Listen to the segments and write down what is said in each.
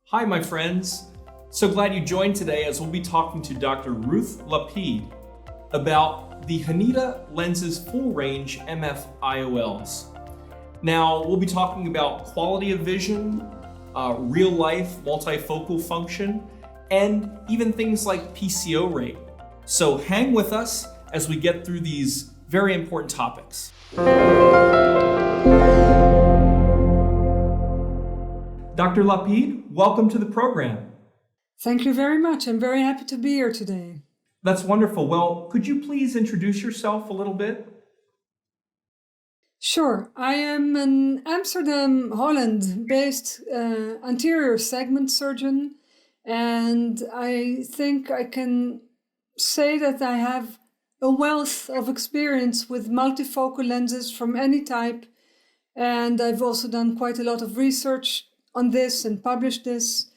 Hi, my friends. So glad you joined today as we'll be talking to Dr. Ruth Lapid about the Hanita Lenses FullRange MF IOLs. Now, we'll be talking about quality of vision, real-life multifocal function, and even things like PCO rate. So hang with us as we get through these very important topics. Dr. Lapid, welcome to the program. Thank you very much. I'm very happy to be here today. That's wonderful. Well, could you please introduce yourself a little bit? Sure. I am an Amsterdam, Holland-based anterior segment surgeon, and I think I can say that I have a wealth of experience with multifocal lenses from any type, and I've also done quite a lot of research on this and published this.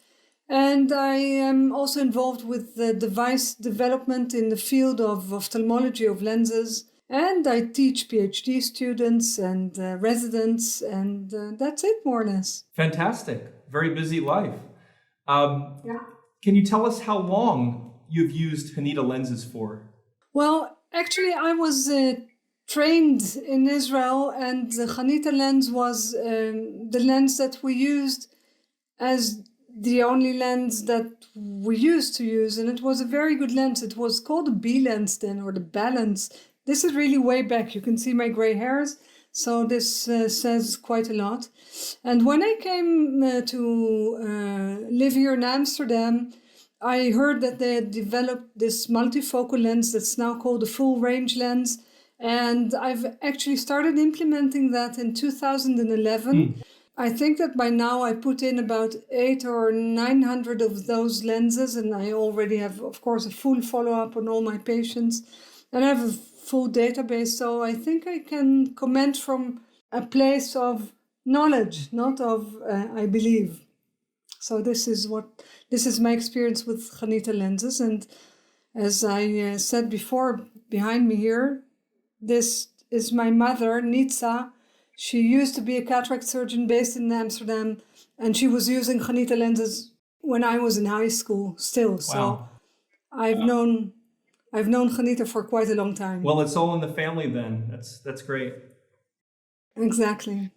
And I am also involved with the device development in the field of ophthalmology of lenses. And I teach PhD students and residents, and that's it, more or less. Fantastic. Very busy life. Yeah. Can you tell us how long you've used Hanita lenses for? Well, actually, I was trained in Israel, and the Hanita lens was the lens that we used as the only lens that we used to use, and it was a very good lens. It was called a B lens then, or the balance. This is really way back. You can see my gray hairs, so this says quite a lot. And when I came to live here in Amsterdam, I heard that they had developed this multifocal lens that's now called a FullRange lens. And I've actually started implementing that in 2011. I think that by now I put in about 800 or 900 of those lenses, and I already have, of course, a full follow-up on all my patients, and I have a full database. So I think I can comment from a place of knowledge, not of I believe. So this is my experience with Hanita lenses, and as I said before, behind me here, this is my mother, Nitsa. She used to be a cataract surgeon based in Amsterdam, and she was using Hanita lenses when I was in high school still. Wow. So I've known Hanita for quite a long time. Well, it's all in the family then. That's great. Exactly.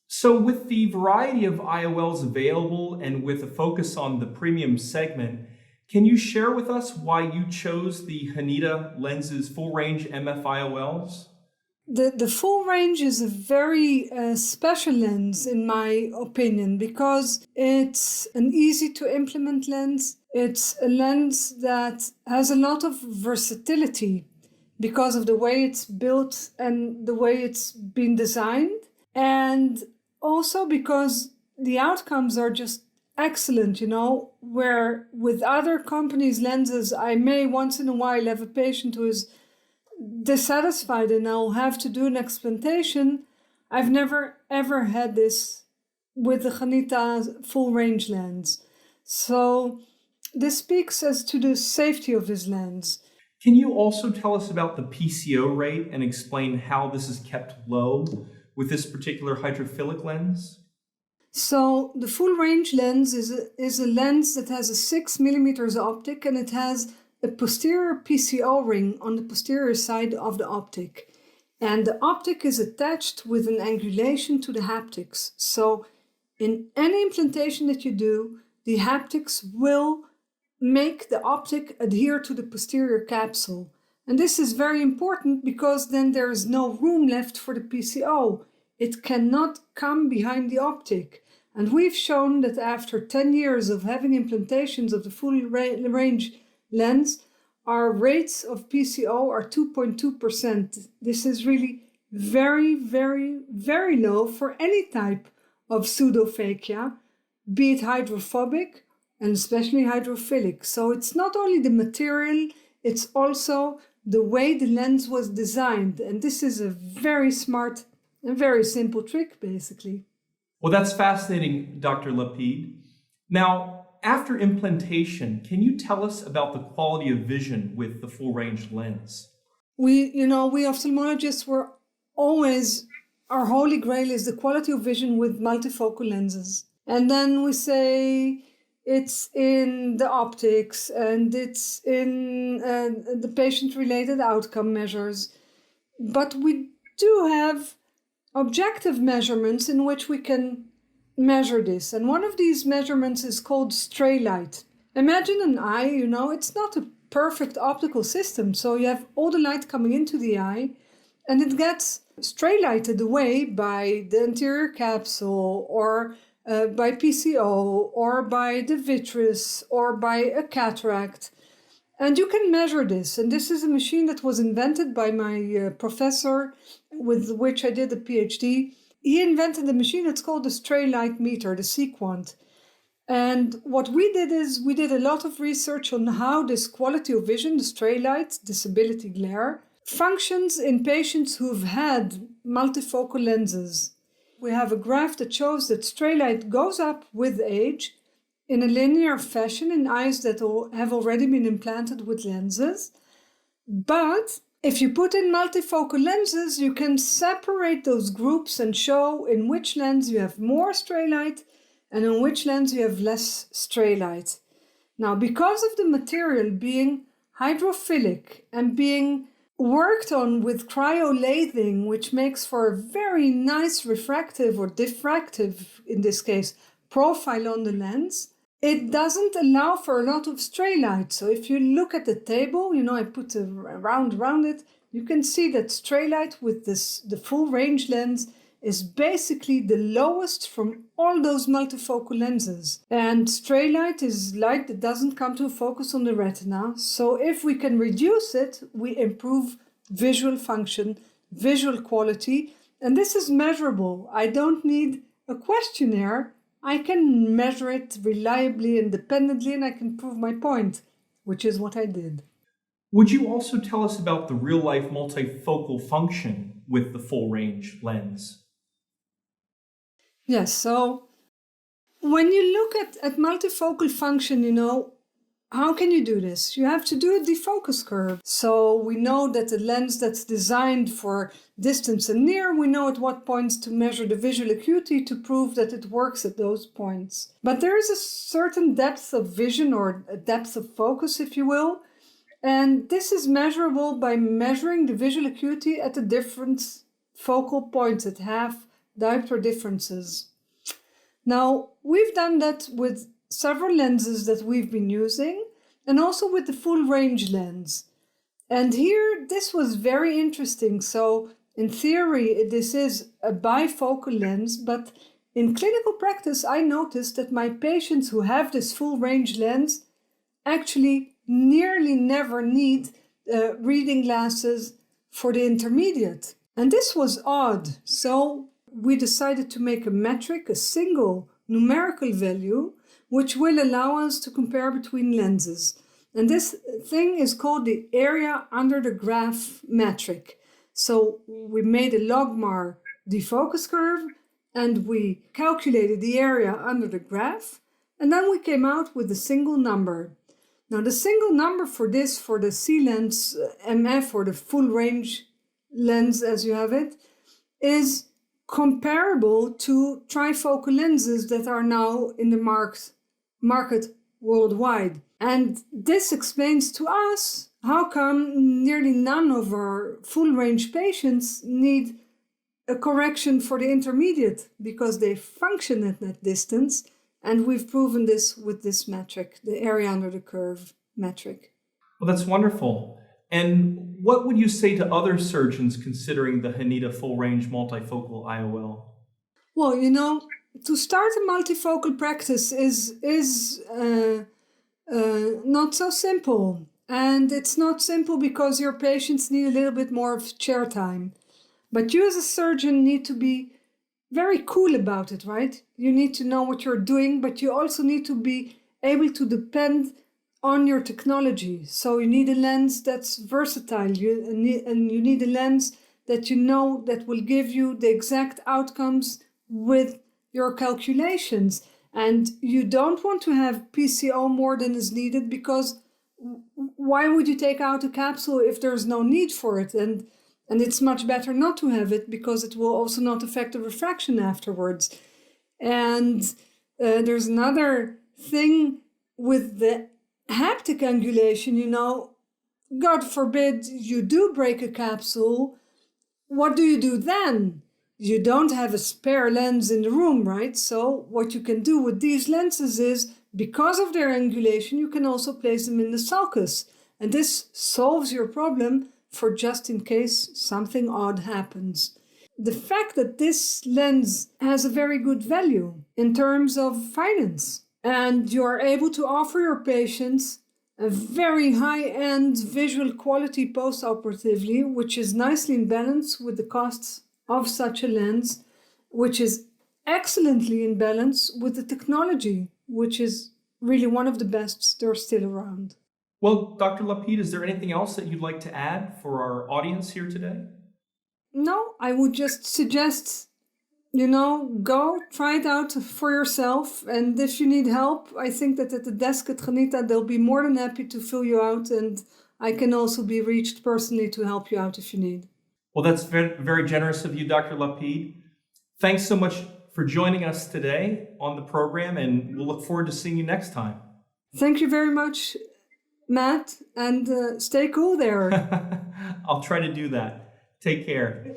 So with the variety of IOLs available and with a focus on the premium segment, can you share with us why you chose the Hanita lenses FullRange MF IOLs? The FullRange is a very special lens, in my opinion, because it's an easy to implement lens. It's a lens that has a lot of versatility because of the way it's built and the way it's been designed. And also because the outcomes are just excellent, where with other companies' lenses, I may once in a while have a patient who is dissatisfied and I'll have to do an explantation. I've never ever had this with the Hanita FullRange lens. So this speaks as to the safety of this lens. Can you also tell us about the PCO rate and explain how this is kept low with this particular hydrophilic lens? So the FullRange lens is a lens that has a 6 millimeters optic, and it has a posterior PCO ring on the posterior side of the optic. And the optic is attached with an angulation to the haptics. So in any implantation that you do, the haptics will make the optic adhere to the posterior capsule. And this is very important because then there is no room left for the PCO. It cannot come behind the optic. And we've shown that after 10 years of having implantations of the FullRange lens, our rates of PCO are 2.2%. This is really very, very, very low for any type of pseudophakia, be it hydrophobic and especially hydrophilic. So it's not only the material, it's also the way the lens was designed. And this is a very smart and very simple trick, basically. Well, that's fascinating, Dr. Lapid. Now, after implantation, can you tell us about the quality of vision with the FullRange lens? We ophthalmologists were always, our holy grail is the quality of vision with multifocal lenses. And then we say, it's in the optics, and it's in the patient-related outcome measures. But we do have objective measurements in which we can measure this. And one of these measurements is called stray light. Imagine an eye, it's not a perfect optical system. So you have all the light coming into the eye, and it gets stray lighted away by the anterior capsule, or by PCO, or by the vitreous, or by a cataract. And you can measure this. And this is a machine that was invented by my professor with which I did a PhD. He invented a machine that's called the stray light meter, the Sequant. And what we did is we did a lot of research on how this quality of vision, the stray light, disability glare, functions in patients who've had multifocal lenses. We have a graph that shows that stray light goes up with age in a linear fashion in eyes that have already been implanted with lenses. But if you put in multifocal lenses, you can separate those groups and show in which lens you have more stray light and in which lens you have less stray light. Now, because of the material being hydrophilic and being worked on with cryolathing, which makes for a very nice refractive or diffractive, in this case, profile on the lens, it doesn't allow for a lot of stray light. So if you look at the table, I put a round around it, you can see that stray light with the FullRange lens is basically the lowest from all those multifocal lenses. And stray light is light that doesn't come to a focus on the retina. So if we can reduce it, we improve visual function, visual quality, and this is measurable. I don't need a questionnaire. I can measure it reliably, independently, and I can prove my point, which is what I did. Would you also tell us about the real-life multifocal function with the FullRange lens? Yes, so when you look at multifocal function, how can you do this? You have to do a defocus curve. So we know that a lens that's designed for distance and near, we know at what points to measure the visual acuity to prove that it works at those points. But there is a certain depth of vision, or a depth of focus, if you will. And this is measurable by measuring the visual acuity at the different focal points that have diopter differences. Now, we've done that with several lenses that we've been using, and also with the FullRange lens. And here, this was very interesting. So in theory, this is a bifocal lens, but in clinical practice, I noticed that my patients who have this FullRange lens actually nearly never need reading glasses for the intermediate. And this was odd. So we decided to make a metric, a single numerical value, which will allow us to compare between lenses. And this thing is called the area under the graph metric. So we made a logmar defocus curve, and we calculated the area under the graph, and then we came out with a single number. Now the single number for this, for the C-lens MF, or the FullRange lens as you have it, is comparable to trifocal lenses that are now in the market worldwide. And this explains to us how come nearly none of our FullRange patients need a correction for the intermediate, because they function at that distance. And we've proven this with this metric, the area under the curve metric. Well, that's wonderful. And what would you say to other surgeons considering the Haneda FullRange multifocal IOL? Well, to start a multifocal practice is not so simple. And it's not simple because your patients need a little bit more of chair time. But you as a surgeon need to be very cool about it, right? You need to know what you're doing, but you also need to be able to depend on your technology. So you need a lens that's versatile, and you need a lens that that will give you the exact outcomes with your calculations. And you don't want to have PCO more than is needed, because why would you take out a capsule if there's no need for it? And it's much better not to have it, because it will also not affect the refraction afterwards. And there's another thing with the haptic angulation, God forbid you do break a capsule, what do you do then? You don't have a spare lens in the room, right? So what you can do with these lenses is, because of their angulation, you can also place them in the sulcus. And this solves your problem for just in case something odd happens. The fact that this lens has a very good value in terms of finance, and you are able to offer your patients a very high-end visual quality post-operatively, which is nicely in balance with the costs of such a lens, which is excellently in balance with the technology, which is really one of the best that are still around. Well, Dr. Lapid, is there anything else that you'd like to add for our audience here today? No, I would just suggest, go try it out for yourself. And if you need help, I think that at the desk at Ghanita, they'll be more than happy to fill you out. And I can also be reached personally to help you out if you need. Well, that's very, very generous of you, Dr. Lapid. Thanks so much for joining us today on the program, and we'll look forward to seeing you next time. Thank you very much, Matt, and stay cool there. I'll try to do that. Take care.